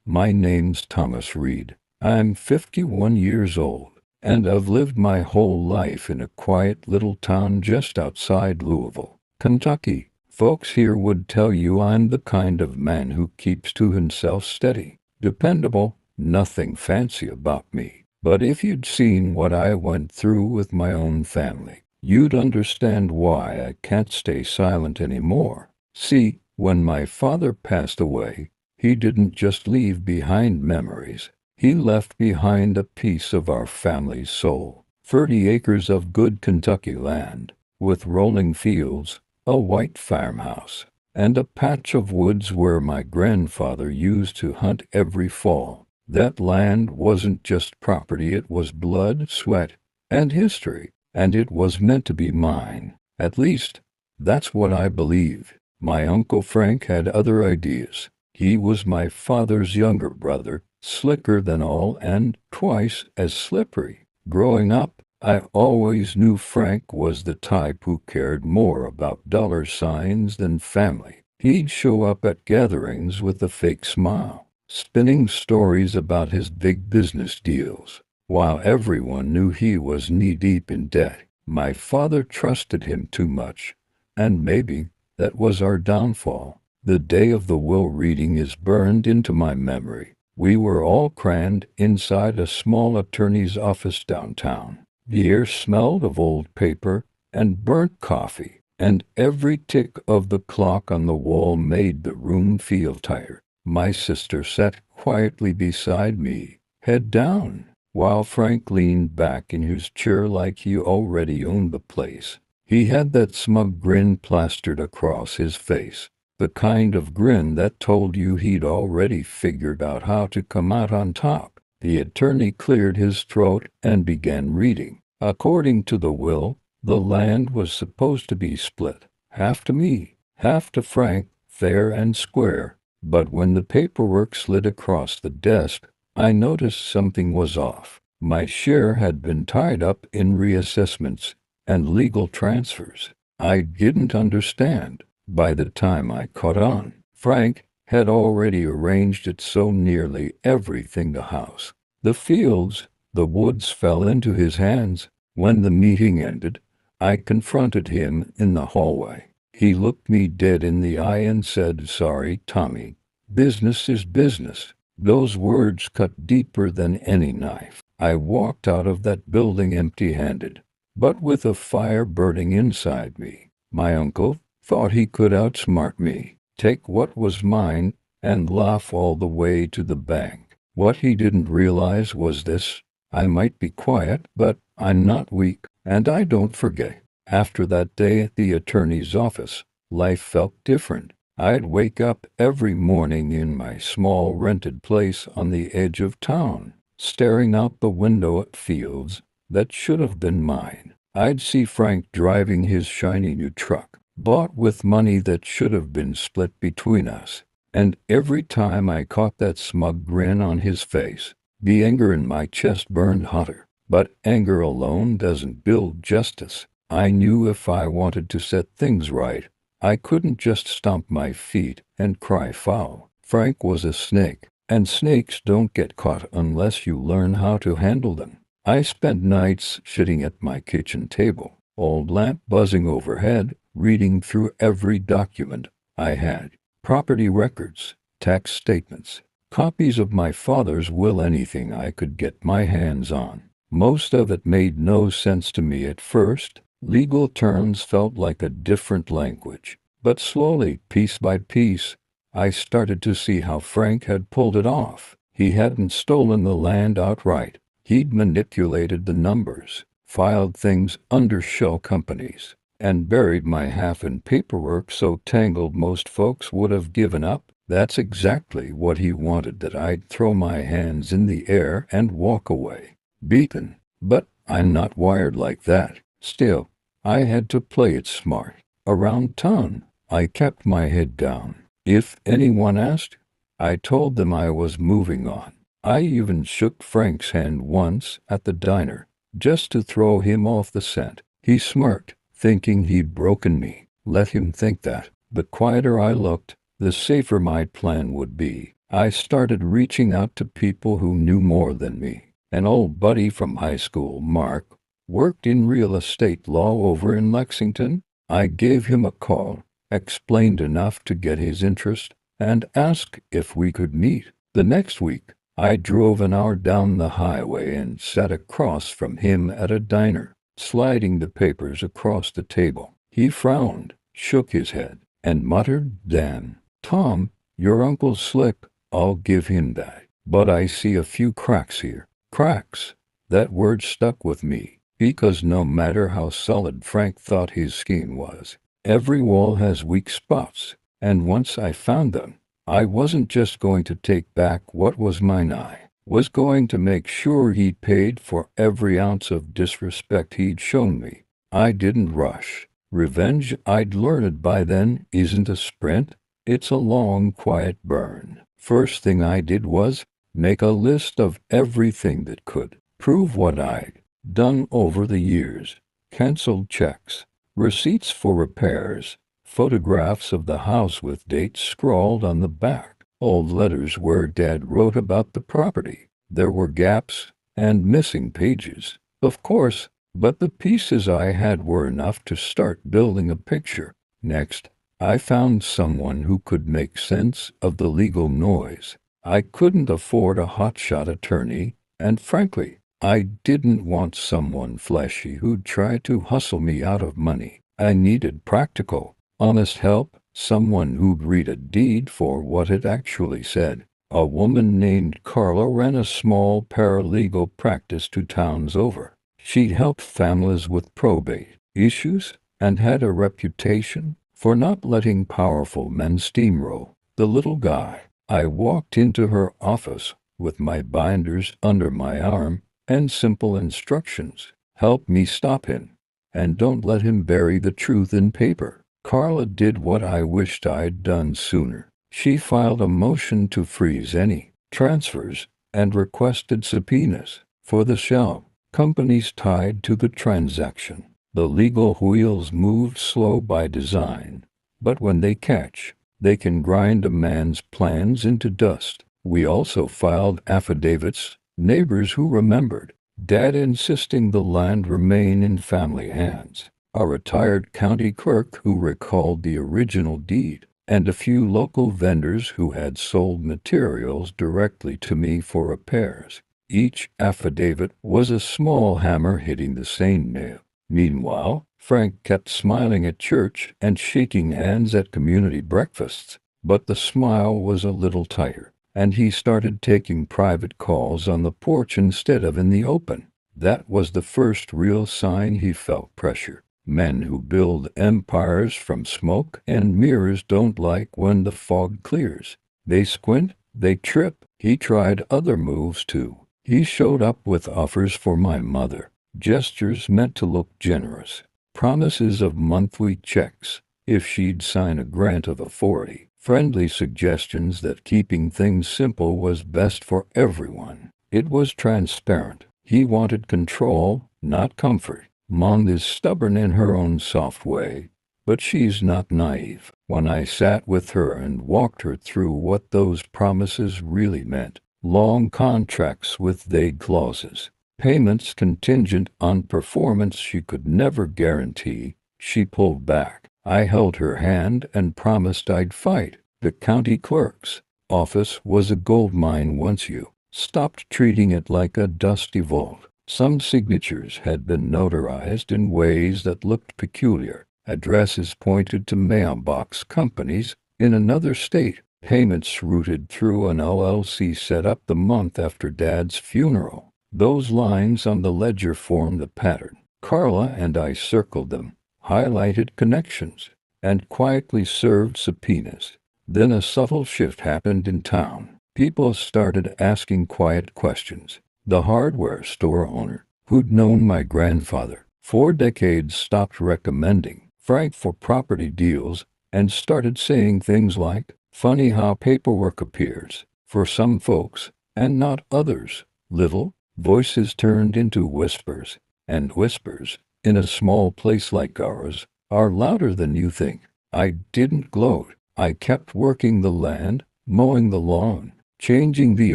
My name's Thomas Reed. I'm 51 years old, and I've lived my whole life in a quiet little town just outside Louisville, Kentucky. Folks here would tell you I'm the kind of man who keeps to himself, steady, dependable, nothing fancy about me. But if you'd seen what I went through with my own family, you'd understand why I can't stay silent anymore. See, when my father passed away, he didn't just leave behind memories. He left behind a piece of our family's soul. 30 acres of good Kentucky land, with rolling fields, a white farmhouse, and a patch of woods where my grandfather used to hunt every fall. That land wasn't just property, it was blood, sweat, and history, and it was meant to be mine. At least, that's what I believe. My Uncle Frank had other ideas. He was my father's younger brother, slicker than all and twice as slippery. Growing up, I always knew Frank was the type who cared more about dollar signs than family. He'd show up at gatherings with a fake smile, spinning stories about his big business deals, while everyone knew he was knee-deep in debt. My father trusted him too much, and maybe that was our downfall. The day of the will reading is burned into my memory. We were all crammed inside a small attorney's office downtown. The air smelled of old paper and burnt coffee, and every tick of the clock on the wall made the room feel tired. My sister sat quietly beside me, head down, while Frank leaned back in his chair like he already owned the place. He had that smug grin plastered across his face, the kind of grin that told you he'd already figured out how to come out on top. The attorney cleared his throat and began reading. According to the will, the land was supposed to be split, half to me, half to Frank, fair and square. But when the paperwork slid across the desk, I noticed something was off. My share had been tied up in reassessments and legal transfers. I didn't understand. By the time I caught on, Frank had already arranged it so nearly everything, the house, the fields, the woods fell into his hands. When the meeting ended, I confronted him in the hallway. He looked me dead in the eye and said, "Sorry, Tommy. Business is business." Those words cut deeper than any knife. I walked out of that building empty-handed, but with a fire burning inside me. My uncle thought he could outsmart me, take what was mine, and laugh all the way to the bank. What he didn't realize was this: I might be quiet, but I'm not weak, and I don't forget. After that day at the attorney's office, life felt different. I'd wake up every morning in my small rented place on the edge of town, staring out the window at fields that should have been mine. I'd see Frank driving his shiny new truck, bought with money that should have been split between us. And every time I caught that smug grin on his face, the anger in my chest burned hotter. But anger alone doesn't build justice. I knew if I wanted to set things right, I couldn't just stomp my feet and cry foul. Frank was a snake, and snakes don't get caught unless you learn how to handle them. I spent nights sitting at my kitchen table, old lamp buzzing overhead, reading through every document I had: property records, tax statements, copies of my father's will, anything I could get my hands on. Most of it made no sense to me at first. Legal terms felt like a different language. But slowly, piece by piece, I started to see how Frank had pulled it off. He hadn't stolen the land outright. He'd manipulated the numbers, filed things under shell companies, and buried my half in paperwork so tangled most folks would have given up. That's exactly what he wanted, that I'd throw my hands in the air and walk away, beaten. But I'm not wired like that. Still, I had to play it smart. Around town, I kept my head down. If anyone asked, I told them I was moving on. I even shook Frank's hand once at the diner, just to throw him off the scent. He smirked, thinking he'd broken me. Let him think that. The quieter I looked, the safer my plan would be. I started reaching out to people who knew more than me. An old buddy from high school, Mark, worked in real estate law over in Lexington. I gave him a call, explained enough to get his interest, and asked if we could meet. The next week, I drove an hour down the highway and sat across from him at a diner, sliding the papers across the table. He frowned, shook his head, and muttered, "Dan, Tom, your uncle's slick, I'll give him that. But I see a few cracks here." Cracks. That word stuck with me, because no matter how solid Frank thought his scheme was, every wall has weak spots, and once I found them, I wasn't just going to take back what was mine, I was going to make sure he paid for every ounce of disrespect he'd shown me. I didn't rush. Revenge, I'd learned by then, isn't a sprint, it's a long, quiet burn. First thing I did was make a list of everything that could prove what I'd done over the years. Canceled checks, receipts for repairs, photographs of the house with dates scrawled on the back, old letters where Dad wrote about the property. There were gaps and missing pages, of course, but the pieces I had were enough to start building a picture. Next, I found someone who could make sense of the legal noise. I couldn't afford a hotshot attorney, and frankly, I didn't want someone flashy who'd try to hustle me out of money. I needed practical, honest help, someone who'd read a deed for what it actually said. A woman named Carla ran a small paralegal practice 2 towns over. She'd helped families with probate issues and had a reputation for not letting powerful men steamroll the little guy. I walked into her office with my binders under my arm and simple instructions. Help me stop him, and don't let him bury the truth in paper. Carla did what I wished I'd done sooner. She filed a motion to freeze any transfers and requested subpoenas for the shell companies tied to the transaction. The legal wheels moved slow by design, but when they catch, they can grind a man's plans into dust. We also filed affidavits, neighbors who remembered, Dad insisting the land remain in family hands, a retired county clerk who recalled the original deed, and a few local vendors who had sold materials directly to me for repairs. Each affidavit was a small hammer hitting the same nail. Meanwhile, Frank kept smiling at church and shaking hands at community breakfasts, but the smile was a little tighter, and he started taking private calls on the porch instead of in the open. That was the first real sign he felt pressure. Men who build empires from smoke and mirrors don't like when the fog clears. They squint, they trip. He tried other moves too. He showed up with offers for my mother, gestures meant to look generous, promises of monthly checks if she'd sign a grant of authority, friendly suggestions that keeping things simple was best for everyone. It was transparent. He wanted control, not comfort. Mom is stubborn in her own soft way, but she's not naive. When I sat with her and walked her through what those promises really meant, long contracts with vague clauses, payments contingent on performance she could never guarantee, she pulled back. I held her hand and promised I'd fight. The county clerk's office was a gold mine once you stopped treating it like a dusty vault. Some signatures had been notarized in ways that looked peculiar. Addresses pointed to mailbox companies in another state. Payments routed through an LLC set up the month after Dad's funeral. Those lines on the ledger formed a pattern. Carla and I circled them, highlighted connections, and quietly served subpoenas. Then a subtle shift happened in town. People started asking quiet questions. The hardware store owner, who'd known my grandfather for decades, stopped recommending Frank for property deals and started saying things like, "Funny how paperwork appears for some folks and not others." Little voices turned into whispers, and whispers, in a small place like ours, are louder than you think. I didn't gloat. I kept working the land, mowing the lawn, changing the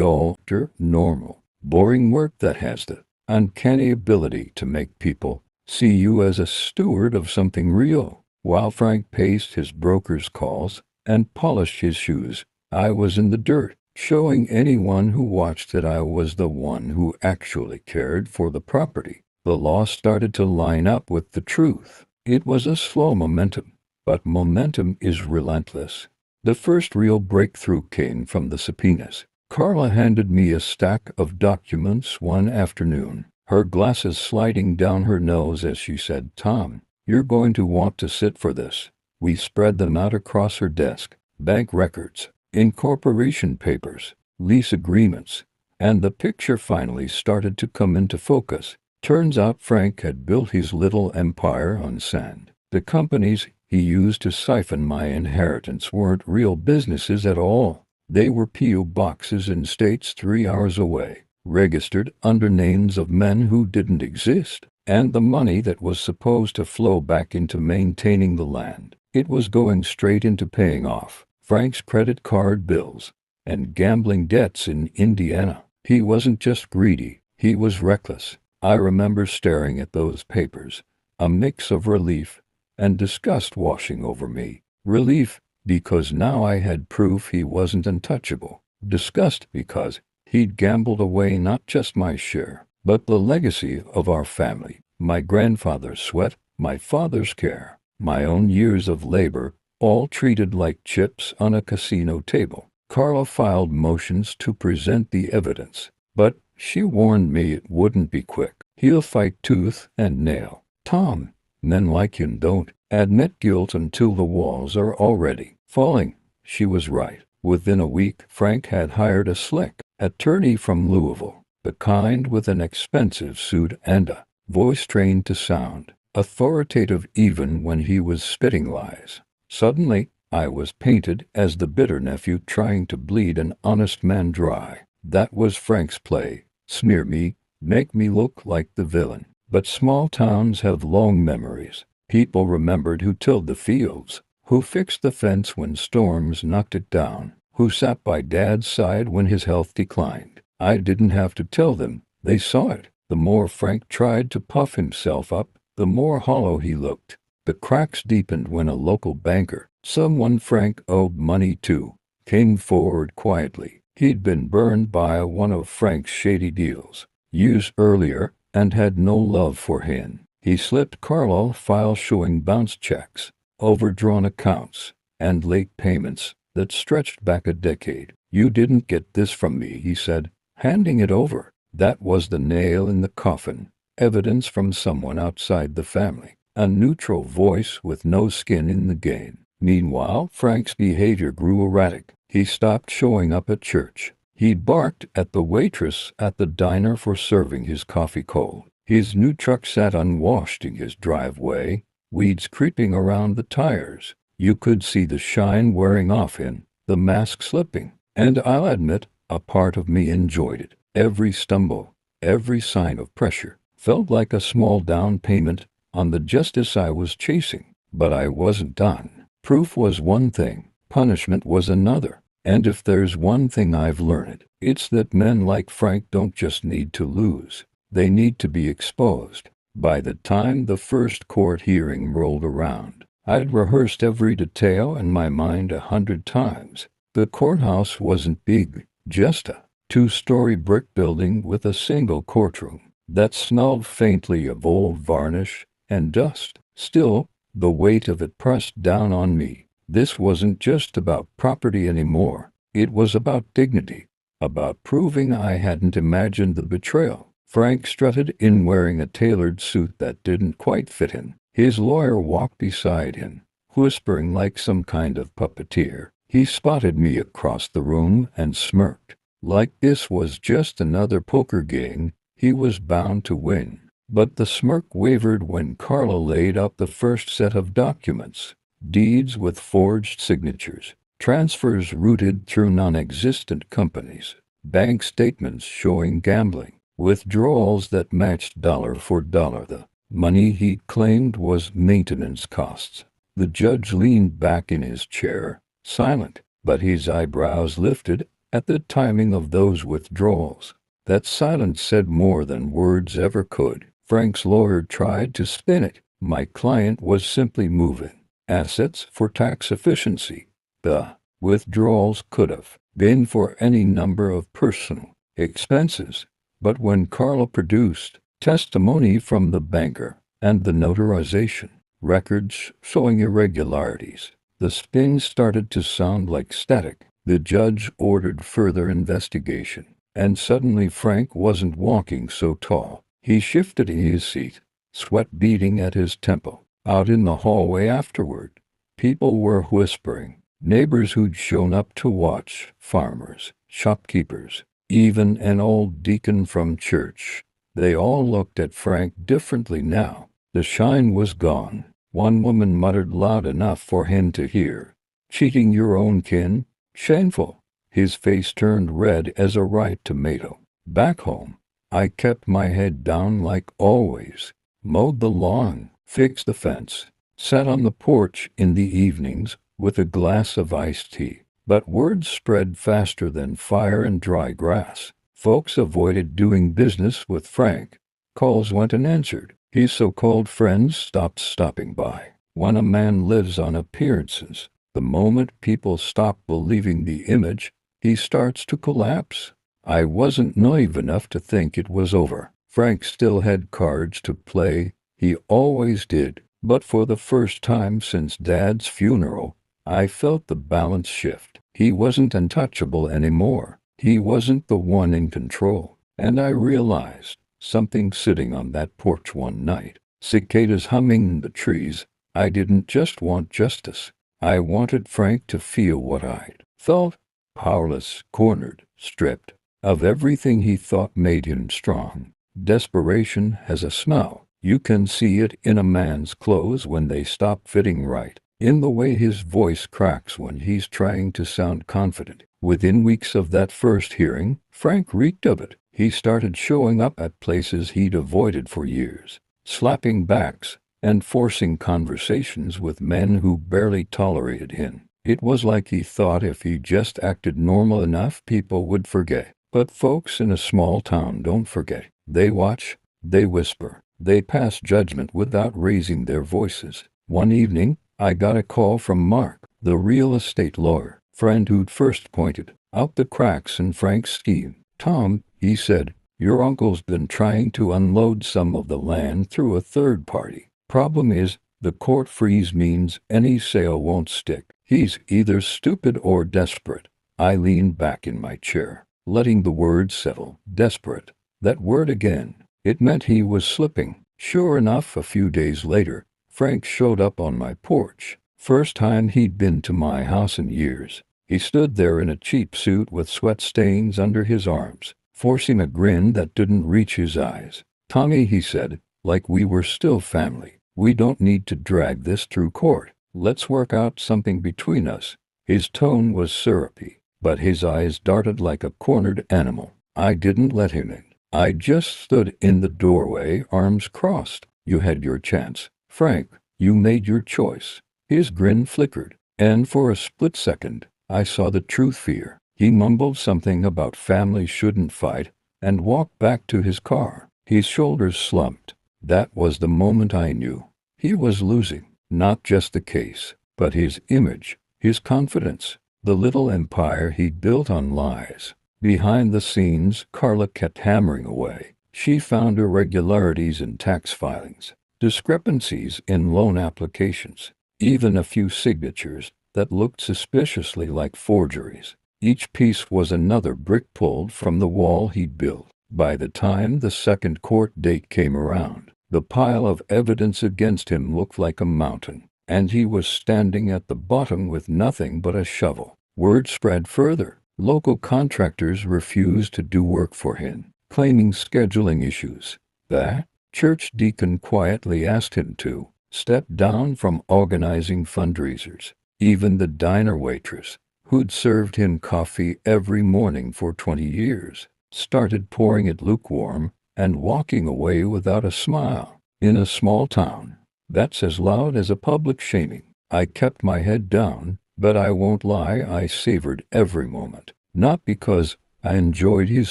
alter normal, boring work that has the uncanny ability to make people see you as a steward of something real. While Frank paced his broker's calls and polished his shoes, I was in the dirt, showing anyone who watched that I was the one who actually cared for the property. The law started to line up with the truth. It was a slow momentum, but momentum is relentless. The first real breakthrough came from the subpoenas. Carla handed me a stack of documents one afternoon, her glasses sliding down her nose as she said, "Tom, you're going to want to sit for this." We spread them out across her desk: bank records, incorporation papers, lease agreements, and the picture finally started to come into focus. Turns out Frank had built his little empire on sand. The companies he used to siphon my inheritance weren't real businesses at all. They were P.O. boxes in states 3 hours away, registered under names of men who didn't exist, and the money that was supposed to flow back into maintaining the land, it was going straight into paying off Frank's credit card bills and gambling debts in Indiana. He wasn't just greedy, he was reckless. I remember staring at those papers, a mix of relief and disgust washing over me. Relief, because now I had proof he wasn't untouchable. Disgust, because he'd gambled away not just my share, but the legacy of our family. My grandfather's sweat, my father's care, my own years of labor, all treated like chips on a casino table. Carla filed motions to present the evidence, but she warned me it wouldn't be quick. He'll fight tooth and nail. "Tom, men like him don't admit guilt until the walls are already falling." She was right. Within a week, Frank had hired a slick attorney from Louisville, the kind with an expensive suit and a voice trained to sound authoritative even when he was spitting lies. Suddenly, I was painted as the bitter nephew trying to bleed an honest man dry. That was Frank's play. Smear me, make me look like the villain. But small towns have long memories. People remembered who tilled the fields, who fixed the fence when storms knocked it down, who sat by Dad's side when his health declined. I didn't have to tell them, they saw it. The more Frank tried to puff himself up, the more hollow he looked. The cracks deepened when a local banker, someone Frank owed money to, came forward quietly. He'd been burned by one of Frank's shady deals years earlier and had no love for him. He slipped Carla a file showing bounced checks, overdrawn accounts, and late payments that stretched back a decade. "You didn't get this from me," he said, handing it over. That was the nail in the coffin. Evidence from someone outside the family. A neutral voice with no skin in the game. Meanwhile, Frank's behavior grew erratic. He stopped showing up at church. He barked at the waitress at the diner for serving his coffee cold. His new truck sat unwashed in his driveway, weeds creeping around the tires. You could see the shine wearing off him, the mask slipping. And I'll admit, a part of me enjoyed it. Every stumble, every sign of pressure, felt like a small down payment on the justice I was chasing. But I wasn't done. Proof was one thing, punishment was another. And if there's one thing I've learned, it's that men like Frank don't just need to lose. They need to be exposed. By the time the first court hearing rolled around, I'd rehearsed every detail in my mind 100 times. The courthouse wasn't big, just a 2-story brick building with a single courtroom that smelled faintly of old varnish and dust. Still, the weight of it pressed down on me. This wasn't just about property anymore. It was about dignity, about proving I hadn't imagined the betrayal. Frank strutted in wearing a tailored suit that didn't quite fit him. His lawyer walked beside him, whispering like some kind of puppeteer. He spotted me across the room and smirked. Like this was just another poker game he was bound to win. But the smirk wavered when Carla laid out the first set of documents. Deeds with forged signatures, transfers routed through non-existent companies, bank statements showing gambling, withdrawals that matched dollar for dollar the money he claimed was maintenance costs. The judge leaned back in his chair, silent, but his eyebrows lifted at the timing of those withdrawals. That silence said more than words ever could. Frank's lawyer tried to spin it. My client was simply moving assets for tax efficiency. The withdrawals could have been for any number of personal expenses. But when Carla produced testimony from the banker and the notarization records showing irregularities, the spin started to sound like static. The judge ordered further investigation, and suddenly Frank wasn't walking so tall. He shifted in his seat, sweat beading at his temple. Out in the hallway afterward, people were whispering. Neighbors who'd shown up to watch, farmers, shopkeepers, even an old deacon from church. They all looked at Frank differently now. The shine was gone. One woman muttered loud enough for him to hear, "Cheating your own kin? Shameful." His face turned red as a ripe tomato. Back home, I kept my head down like always, mowed the lawn, fixed the fence, sat on the porch in the evenings with a glass of iced tea. But word spread faster than fire and dry grass. Folks avoided doing business with Frank. Calls went unanswered. His so-called friends stopped stopping by. When a man lives on appearances, the moment people stop believing the image, he starts to collapse. I wasn't naive enough to think it was over. Frank still had cards to play. He always did. But for the first time since Dad's funeral, I felt the balance shift. He wasn't untouchable anymore. He wasn't the one in control. And I realized something sitting on that porch one night. Cicadas humming in the trees. I didn't just want justice. I wanted Frank to feel what I'd felt. Powerless, cornered, stripped of everything he thought made him strong. Desperation has a smell. You can see it in a man's clothes when they stop fitting right, in the way his voice cracks when he's trying to sound confident. Within weeks of that first hearing, Frank reeked of it. He started showing up at places he'd avoided for years, slapping backs and forcing conversations with men who barely tolerated him. It was like he thought if he just acted normal enough, people would forget. But folks in a small town don't forget. They watch, they whisper, they pass judgment without raising their voices. One evening, I got a call from Mark, the real estate lawyer, friend who'd first pointed out the cracks in Frank's scheme. "Tom," he said, "your uncle's been trying to unload some of the land through a third party. Problem is, the court freeze means any sale won't stick. He's either stupid or desperate." I leaned back in my chair, letting the word settle. Desperate. That word again. It meant he was slipping. Sure enough, a few days later, Frank showed up on my porch. First time he'd been to my house in years. He stood there in a cheap suit with sweat stains under his arms, forcing a grin that didn't reach his eyes. "Tommy," he said, like we were still family, "we don't need to drag this through court. Let's work out something between us." His tone was syrupy, but his eyes darted like a cornered animal. I didn't let him in. I just stood in the doorway, arms crossed. "You had your chance, Frank. You made your choice." His grin flickered, and for a split second, I saw the true fear. He mumbled something about family shouldn't fight, and walked back to his car. His shoulders slumped. That was the moment I knew. He was losing, not just the case, but his image, his confidence, the little empire he'd built on lies. Behind the scenes, Carla kept hammering away. She found irregularities in tax filings, discrepancies in loan applications, even a few signatures that looked suspiciously like forgeries. Each piece was another brick pulled from the wall he'd built. By the time the second court date came around, the pile of evidence against him looked like a mountain, and he was standing at the bottom with nothing but a shovel. Word spread further. Local contractors refused to do work for him, claiming scheduling issues. The church deacon quietly asked him to step down from organizing fundraisers. Even the diner waitress, who'd served him coffee every morning for 20 years, started pouring it lukewarm and walking away without a smile. In a small town, that's as loud as a public shaming. I kept my head down, but I won't lie, I savored every moment. Not because I enjoyed his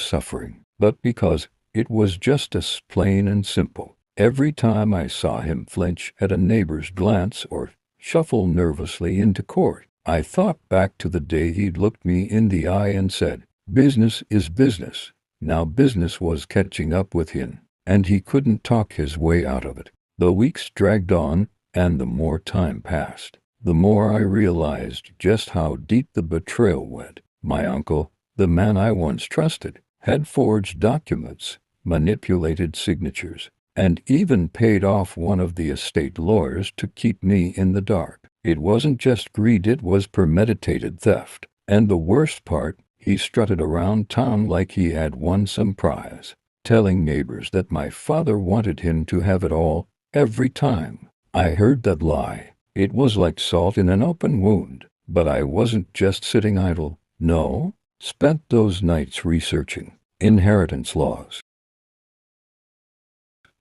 suffering, but because it was just as plain and simple. Every time I saw him flinch at a neighbor's glance or shuffle nervously into court, I thought back to the day he'd looked me in the eye and said, "Business is business." Now business was catching up with him, and he couldn't talk his way out of it. The weeks dragged on, and the more time passed, the more I realized just how deep the betrayal went. My uncle, the man I once trusted, had forged documents, manipulated signatures, and even paid off one of the estate lawyers to keep me in the dark. It wasn't just greed, it was premeditated theft. And the worst part, he strutted around town like he had won some prize, telling neighbors that my father wanted him to have it all. Every time I heard that lie, it was like salt in an open wound. But I wasn't just sitting idle. No, spent those nights researching inheritance laws,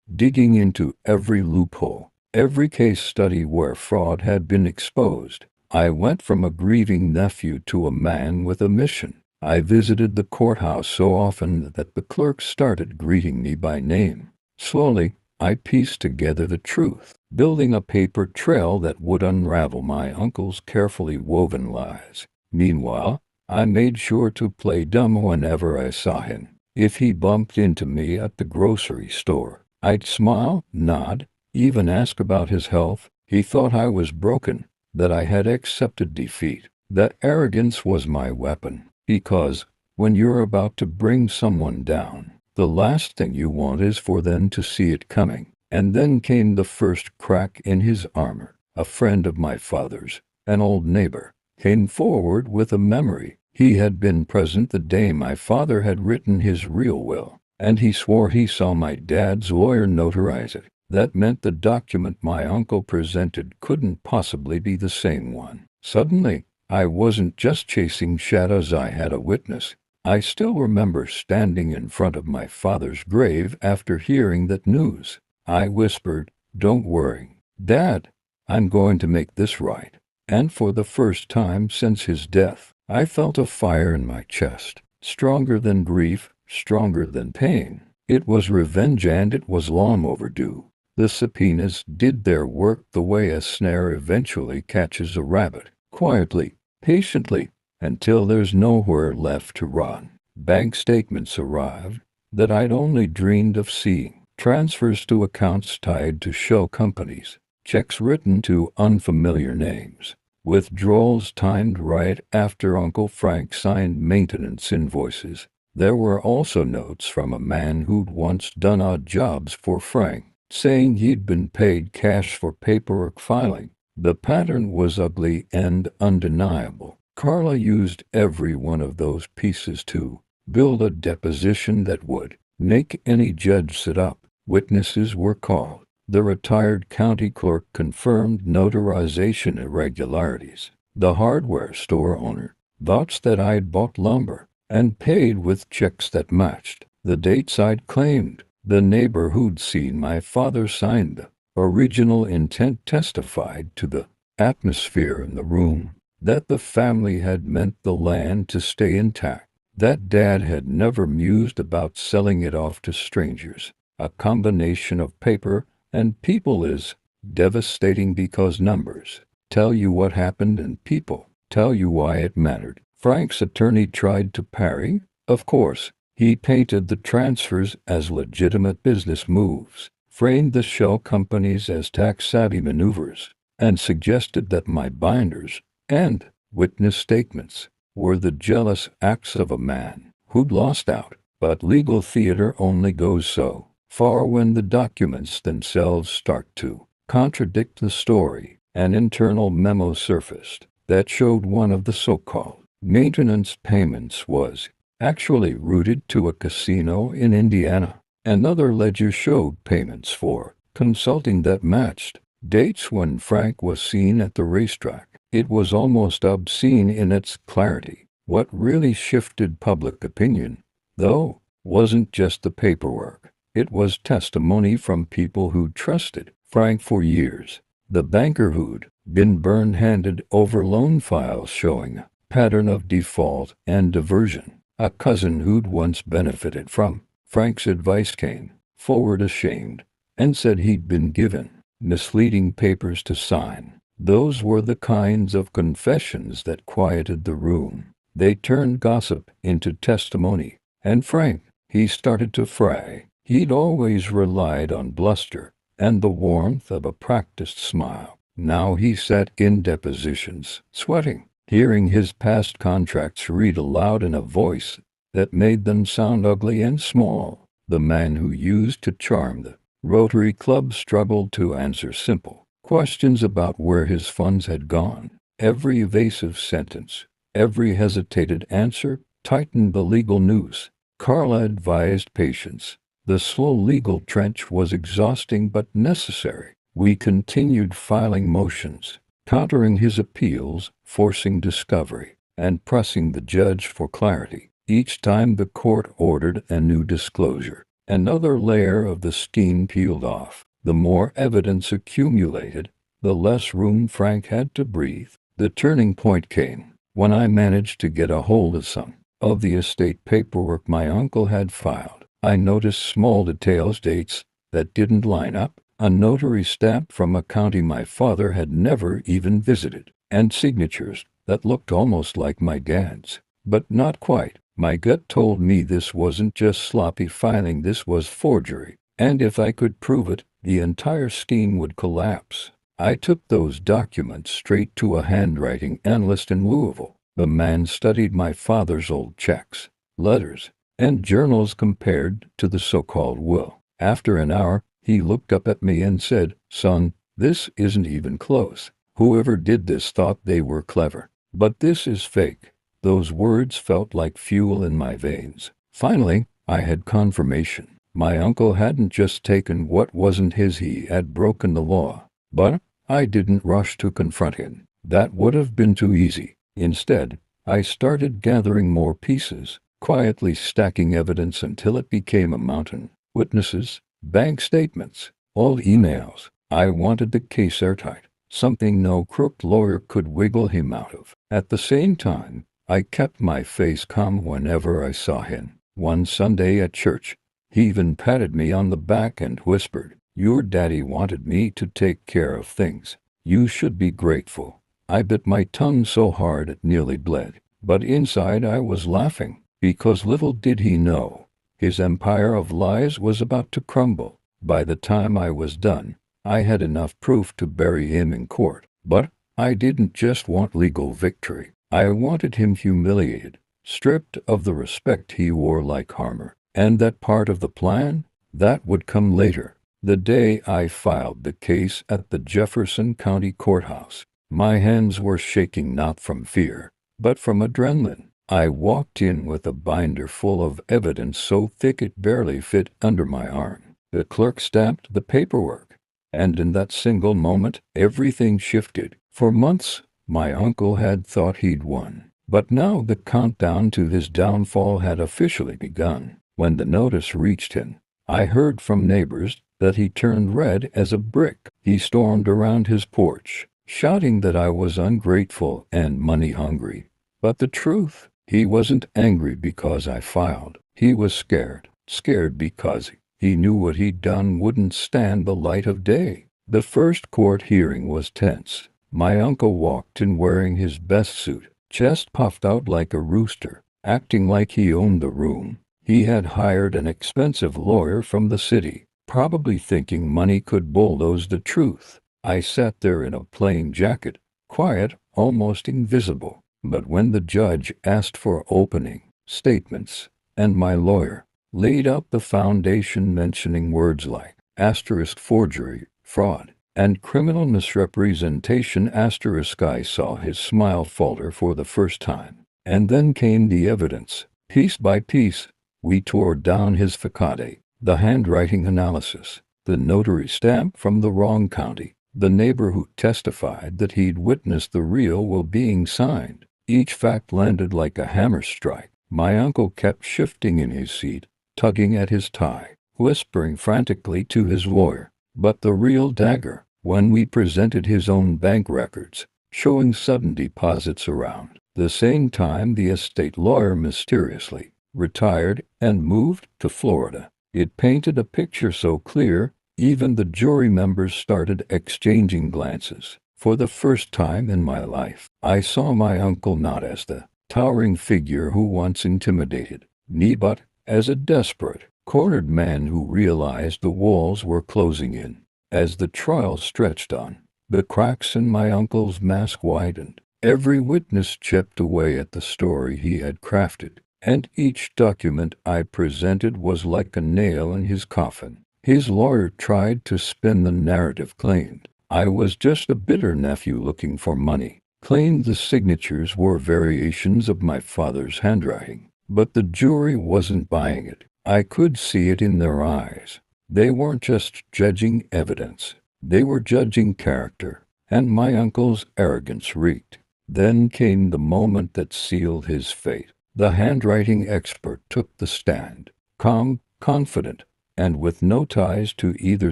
digging into every loophole, every case study where fraud had been exposed. I went from a grieving nephew to a man with a mission. I visited the courthouse so often that the clerks started greeting me by name. Slowly, I pieced together the truth, building a paper trail that would unravel my uncle's carefully woven lies. Meanwhile, I made sure to play dumb whenever I saw him. If he bumped into me at the grocery store, I'd smile, nod, even ask about his health. He thought I was broken, that I had accepted defeat. That arrogance was my weapon, because when you're about to bring someone down, the last thing you want is for them to see it coming. And then came the first crack in his armor. A friend of my father's, an old neighbor, came forward with a memory. He had been present the day my father had written his real will, and he swore he saw my dad's lawyer notarize it. That meant the document my uncle presented couldn't possibly be the same one. Suddenly, I wasn't just chasing shadows, I had a witness. I still remember standing in front of my father's grave after hearing that news. I whispered, "Don't worry, Dad, I'm going to make this right." And for the first time since his death, I felt a fire in my chest, stronger than grief, stronger than pain. It was revenge, and it was long overdue. The subpoenas did their work the way a snare eventually catches a rabbit, quietly, patiently, until there's nowhere left to run. Bank statements arrived that I'd only dreamed of seeing, transfers to accounts tied to shell companies, checks written to unfamiliar names, withdrawals timed right after Uncle Frank signed maintenance invoices. There were also notes from a man who'd once done odd jobs for Frank, saying he'd been paid cash for paperwork filing. The pattern was ugly and undeniable. Carla used every one of those pieces to build a deposition that would make any judge sit up. Witnesses were called. The retired county clerk confirmed notarization irregularities. The hardware store owner vouched that I'd bought lumber and paid with checks that matched the dates I'd claimed. The neighbor who'd seen my father sign the original intent testified to the atmosphere in the room, that the family had meant the land to stay intact, that Dad had never mused about selling it off to strangers. A combination of paper and people is devastating, because numbers tell you what happened and people tell you why it mattered. Frank's attorney tried to parry. Of course, he painted the transfers as legitimate business moves, framed the shell companies as tax-savvy maneuvers, and suggested that my binders and witness statements were the jealous acts of a man who'd lost out. But legal theater only goes so far when the documents themselves start to contradict the story. An internal memo surfaced that showed one of the so-called maintenance payments was actually routed to a casino in Indiana. Another ledger showed payments for consulting that matched dates when Frank was seen at the racetrack. It was almost obscene in its clarity. What really shifted public opinion, though, wasn't just the paperwork. It was testimony from people who trusted Frank for years. The banker who'd been burned handed over loan files showing pattern of default and diversion. A cousin who'd once benefited from Frank's advice came forward ashamed and said he'd been given misleading papers to sign. Those were the kinds of confessions that quieted the room. They turned gossip into testimony. And Frank, he started to fray. He'd always relied on bluster and the warmth of a practiced smile. Now he sat in depositions, sweating, hearing his past contracts read aloud in a voice that made them sound ugly and small. The man who used to charm the Rotary Club struggled to answer simple questions about where his funds had gone. Every evasive sentence, every hesitated answer tightened the legal noose. Carla advised patience. The slow legal trench was exhausting but necessary. We continued filing motions, countering his appeals, forcing discovery, and pressing the judge for clarity. Each time the court ordered a new disclosure, another layer of the steam peeled off. The more evidence accumulated, the less room Frank had to breathe. The turning point came when I managed to get a hold of some of the estate paperwork my uncle had filed. I noticed small details, dates that didn't line up, a notary stamp from a county my father had never even visited, and signatures that looked almost like my dad's, but not quite. My gut told me this wasn't just sloppy filing, this was forgery, and if I could prove it, the entire scheme would collapse. I took those documents straight to a handwriting analyst in Louisville. The man studied my father's old checks, letters, and journals compared to the so-called will. After an hour, he looked up at me and said, "Son, this isn't even close. Whoever did this thought they were clever. But this is fake." Those words felt like fuel in my veins. Finally, I had confirmation. My uncle hadn't just taken what wasn't his, he had broken the law. But I didn't rush to confront him. That would have been too easy. Instead, I started gathering more pieces, quietly stacking evidence until it became a mountain. Witnesses, bank statements, old emails. I wanted the case airtight, something no crooked lawyer could wiggle him out of. At the same time, I kept my face calm whenever I saw him. One Sunday at church, he even patted me on the back and whispered, "Your daddy wanted me to take care of things. You should be grateful." I bit my tongue so hard it nearly bled, but inside I was laughing, because little did he know, his empire of lies was about to crumble. By the time I was done, I had enough proof to bury him in court. But I didn't just want legal victory. I wanted him humiliated, stripped of the respect he wore like armor. And that part of the plan? That would come later. The day I filed the case at the Jefferson County Courthouse, my hands were shaking not from fear, but from adrenaline. I walked in with a binder full of evidence so thick it barely fit under my arm. The clerk stamped the paperwork, and in that single moment, everything shifted. For months, my uncle had thought he'd won, but now the countdown to his downfall had officially begun. When the notice reached him, I heard from neighbors that he turned red as a brick. He stormed around his porch, shouting that I was ungrateful and money-hungry. But the truth, he wasn't angry because I filed. He was scared because he knew what he'd done wouldn't stand the light of day. The first court hearing was tense. My uncle walked in wearing his best suit, chest puffed out like a rooster, acting like he owned the room. He had hired an expensive lawyer from the city, probably thinking money could bulldoze the truth. I sat there in a plain jacket, quiet, almost invisible. But when the judge asked for opening statements, and my lawyer laid out the foundation mentioning words like asterisk forgery, fraud, and criminal misrepresentation asterisk, I saw his smile falter for the first time. And then came the evidence. Piece by piece, we tore down his facade, the handwriting analysis, the notary stamp from the wrong county, the neighbor who testified that he'd witnessed the real will being signed. Each fact landed like a hammer strike. My uncle kept shifting in his seat, tugging at his tie, whispering frantically to his lawyer. But the real dagger, when we presented his own bank records, showing sudden deposits around The same time the estate lawyer mysteriously retired and moved to Florida. It painted a picture so clear, even the jury members started exchanging glances. For the first time in my life, I saw my uncle not as the towering figure who once intimidated me, but as a desperate, cornered man who realized the walls were closing in. As the trial stretched on, the cracks in my uncle's mask widened. Every witness chipped away at the story he had crafted, and each document I presented was like a nail in his coffin. His lawyer tried to spin the narrative, claimed I was just a bitter nephew looking for money, claimed the signatures were variations of my father's handwriting. But the jury wasn't buying it. I could see it in their eyes. They weren't just judging evidence. They were judging character, and my uncle's arrogance reeked. Then came the moment that sealed his fate. The handwriting expert took the stand, calm, confident, and with no ties to either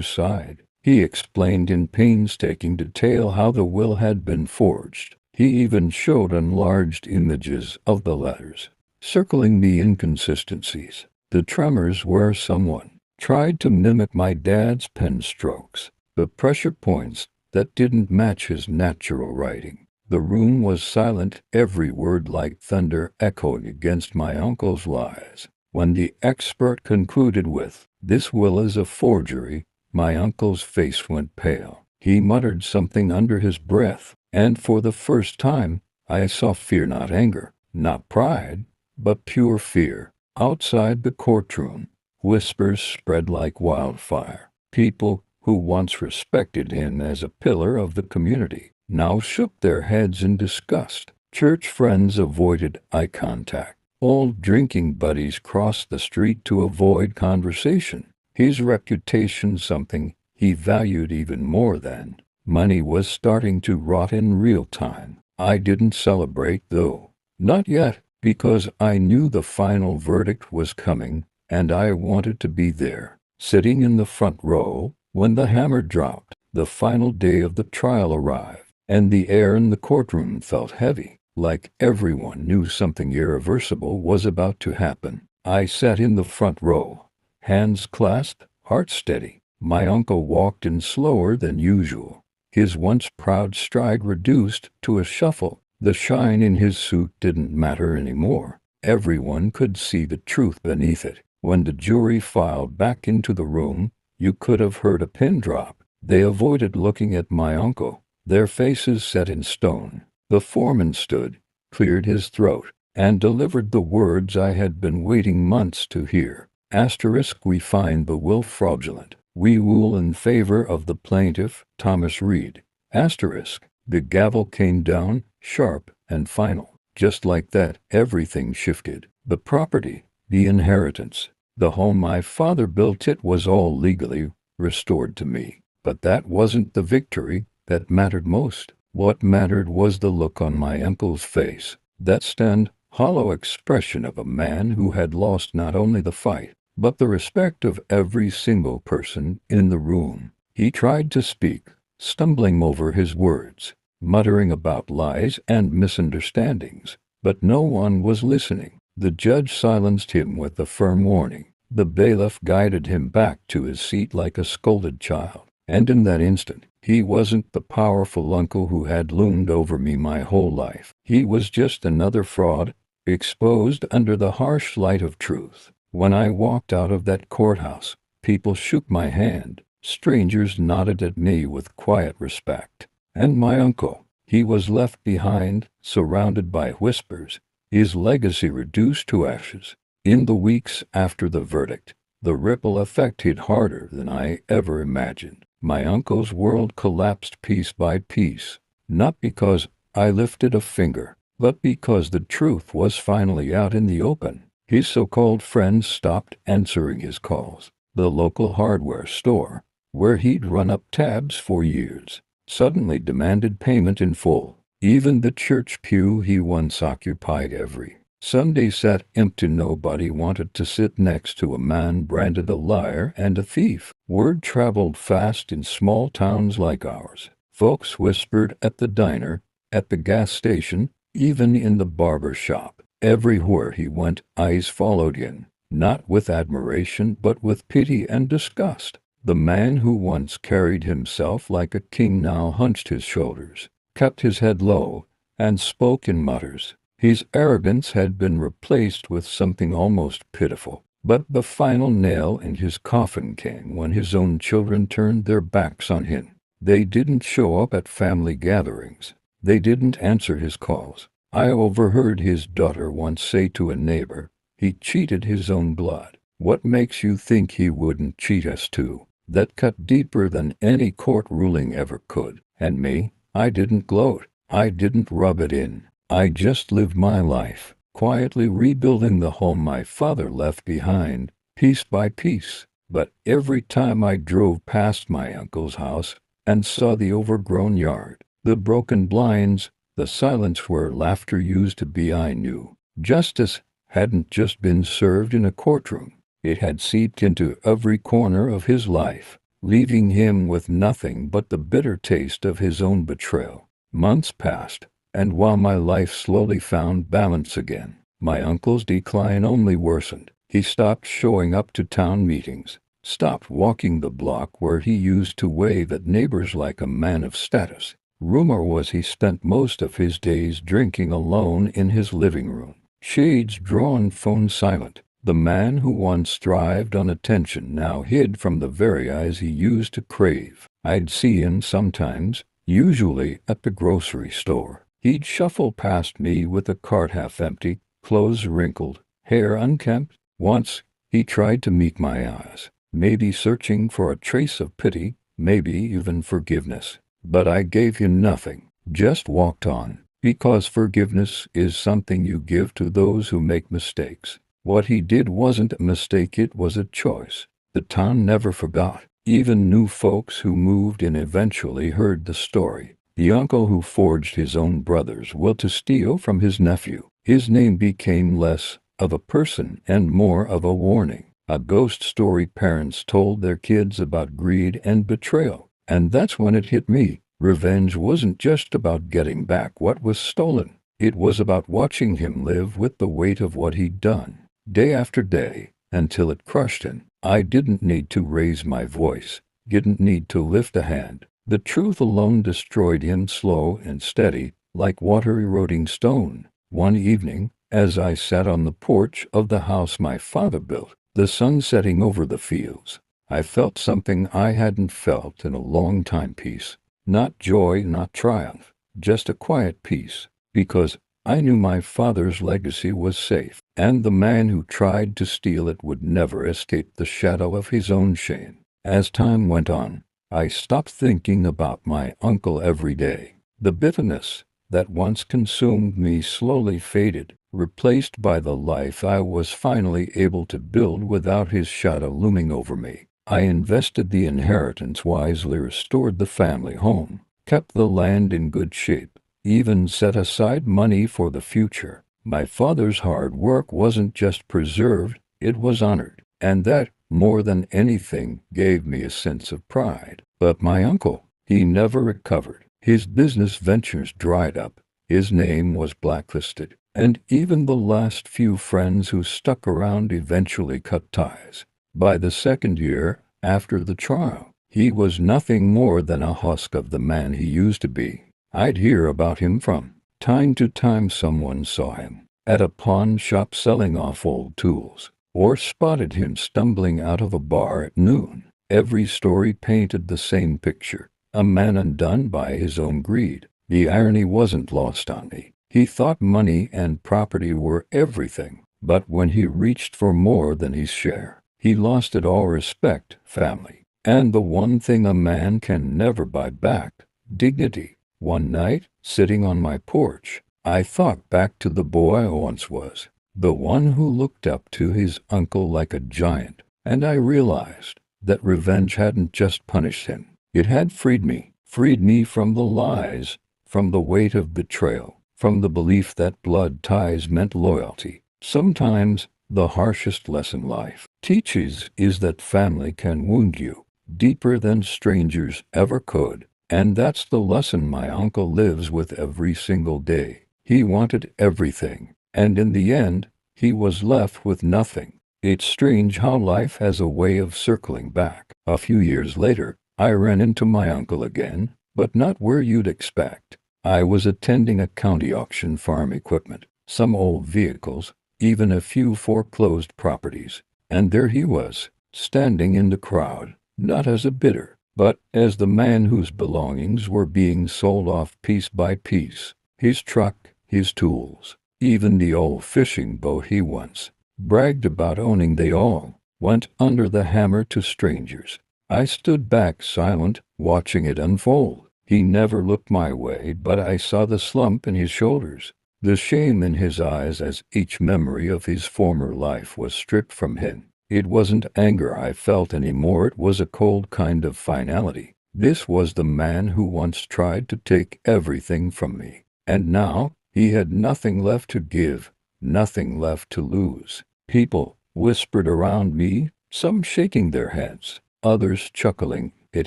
side. He explained in painstaking detail how the will had been forged. He even showed enlarged images of the letters, circling the inconsistencies. The tremors where someone tried to mimic my dad's pen strokes, the pressure points that didn't match his natural writing. The room was silent, every word like thunder echoing against my uncle's lies. When the expert concluded with, "This will is a forgery," my uncle's face went pale. He muttered something under his breath, and for the first time, I saw fear, not anger, not pride, but pure fear. Outside the courtroom, whispers spread like wildfire. People who once respected him as a pillar of the community now shook their heads in disgust. Church friends avoided eye contact. Old drinking buddies crossed the street to avoid conversation. His reputation, something he valued even more than money, was starting to rot in real time. I didn't celebrate, though. Not yet, because I knew the final verdict was coming, and I wanted to be there, sitting in the front row. When the hammer dropped, the final day of the trial arrived, and the air in the courtroom felt heavy, like everyone knew something irreversible was about to happen. I sat in the front row, hands clasped, heart steady. My uncle walked in slower than usual, his once proud stride reduced to a shuffle. The shine in his suit didn't matter anymore. Everyone could see the truth beneath it. When the jury filed back into the room, you could have heard a pin drop. They avoided looking at my uncle, their faces set in stone. The foreman stood, cleared his throat, and delivered the words I had been waiting months to hear. Asterisk, we find the will fraudulent. We rule in favor of the plaintiff, Thomas Reed. Asterisk. The gavel came down, sharp and final. Just like that, everything shifted. The property, the inheritance, the home my father built, it was all legally restored to me. But that wasn't the victory that mattered most. What mattered was the look on my uncle's face, that stunned, hollow expression of a man who had lost not only the fight, but the respect of every single person in the room. He tried to speak, stumbling over his words, muttering about lies and misunderstandings, but no one was listening. The judge silenced him with a firm warning. The bailiff guided him back to his seat like a scolded child, and in that instant, he wasn't the powerful uncle who had loomed over me my whole life. He was just another fraud, exposed under the harsh light of truth. When I walked out of that courthouse, people shook my hand. Strangers nodded at me with quiet respect. And my uncle, he was left behind, surrounded by whispers, his legacy reduced to ashes. In the weeks after the verdict, the ripple effect hit harder than I ever imagined. My uncle's world collapsed piece by piece, not because I lifted a finger, but because the truth was finally out in the open. His so-called friends stopped answering his calls. The local hardware store, where he'd run up tabs for years, suddenly demanded payment in full. Even the church pew he once occupied every Sunday sat empty. Nobody wanted to sit next to a man branded a liar and a thief. Word traveled fast in small towns like ours. Folks whispered at the diner, at the gas station, Even in the barber shop, everywhere he went, eyes followed him, not with admiration but with pity and disgust. The man who once carried himself like a king now hunched his shoulders, kept his head low, and spoke in mutters. His arrogance had been replaced with something almost pitiful. But the final nail in his coffin came when his own children turned their backs on him. They didn't show up at family gatherings. They didn't answer his calls. I overheard his daughter once say to a neighbor, "He cheated his own blood. What makes you think he wouldn't cheat us too?" That cut deeper than any court ruling ever could. And me, I didn't gloat. I didn't rub it in. I just lived my life, quietly rebuilding the home my father left behind, piece by piece. But every time I drove past my uncle's house and saw the overgrown yard, the broken blinds, the silence where laughter used to be, I knew justice hadn't just been served in a courtroom. It had seeped into every corner of his life, leaving him with nothing but the bitter taste of his own betrayal. Months passed, and while my life slowly found balance again, my uncle's decline only worsened. He stopped showing up to town meetings, stopped walking the block where he used to wave at neighbors like a man of status. Rumor was he spent most of his days drinking alone in his living room, shades drawn, phone silent. The man who once thrived on attention now hid from the very eyes he used to crave. I'd see him sometimes, usually at the grocery store. He'd shuffle past me with a cart half empty, clothes wrinkled, hair unkempt. Once, he tried to meet my eyes, maybe searching for a trace of pity, maybe even forgiveness. But I gave him nothing, just walked on, because forgiveness is something you give to those who make mistakes. What he did wasn't a mistake, it was a choice. The town never forgot. Even new folks who moved in eventually heard the story. The uncle who forged his own brother's will to steal from his nephew. His name became less of a person and more of a warning. A ghost story parents told their kids about greed and betrayal. And that's when it hit me. Revenge wasn't just about getting back what was stolen. It was about watching him live with the weight of what he'd done, day after day, until it crushed him. I didn't need to raise my voice, didn't need to lift a hand. The truth alone destroyed him, slow and steady, like water eroding stone. One evening, as I sat on the porch of the house my father built, the sun setting over the fields, I felt something I hadn't felt in a long time. Peace. Not joy, not triumph, just a quiet peace. Because I knew my father's legacy was safe, and the man who tried to steal it would never escape the shadow of his own shame. As time went on, I stopped thinking about my uncle every day. The bitterness that once consumed me slowly faded, replaced by the life I was finally able to build without his shadow looming over me. I invested the inheritance wisely, restored the family home, kept the land in good shape, even set aside money for the future. My father's hard work wasn't just preserved, it was honored, and that, more than anything, gave me a sense of pride. But my uncle, he never recovered. His business ventures dried up, his name was blacklisted, and even the last few friends who stuck around eventually cut ties. By the second year after the trial, he was nothing more than a husk of the man he used to be. I'd hear about him from time to time. Someone saw him at a pawn shop selling off old tools, or spotted him stumbling out of a bar at noon. Every story painted the same picture, a man undone by his own greed. The irony wasn't lost on me. He thought money and property were everything, but when he reached for more than his share, he lost it all: respect, family, and the one thing a man can never buy back, dignity. One night, sitting on my porch, I thought back to the boy I once was, the one who looked up to his uncle like a giant, and I realized that revenge hadn't just punished him. It had freed me from the lies, from the weight of betrayal, from the belief that blood ties meant loyalty. Sometimes the harshest lesson life teaches is that family can wound you deeper than strangers ever could. And that's the lesson my uncle lives with every single day. He wanted everything, and in the end, he was left with nothing. It's strange how life has a way of circling back. A few years later, I ran into my uncle again, but not where you'd expect. I was attending a county auction, farm equipment, some old vehicles, even a few foreclosed properties. And there he was, standing in the crowd, not as a bidder, but as the man whose belongings were being sold off piece by piece. His truck, his tools, even the old fishing boat he once bragged about owning, they all went under the hammer to strangers. I stood back silent, watching it unfold. He never looked my way, but I saw the slump in his shoulders, the shame in his eyes as each memory of his former life was stripped from him. It wasn't anger I felt anymore, it was a cold kind of finality. This was the man who once tried to take everything from me, and now he had nothing left to give, nothing left to lose. People whispered around me, some shaking their heads, others chuckling at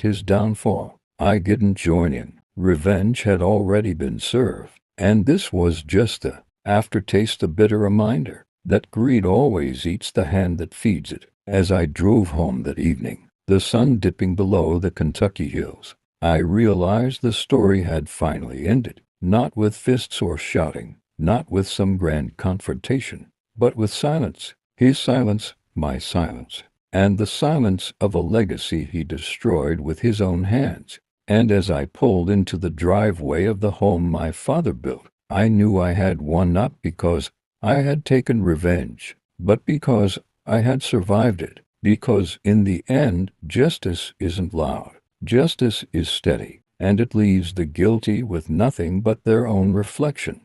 his downfall. I didn't join in. Revenge had already been served, and this was just the aftertaste, a bitter reminder that greed always eats the hand that feeds it. As I drove home that evening, the sun dipping below the Kentucky hills, I realized the story had finally ended, not with fists or shouting, not with some grand confrontation, but with silence. His silence, my silence, and the silence of a legacy he destroyed with his own hands. And as I pulled into the driveway of the home my father built, I knew I had won, not because I had taken revenge, but because I had survived it. Because in the end, justice isn't loud. Justice is steady, and it leaves the guilty with nothing but their own reflection.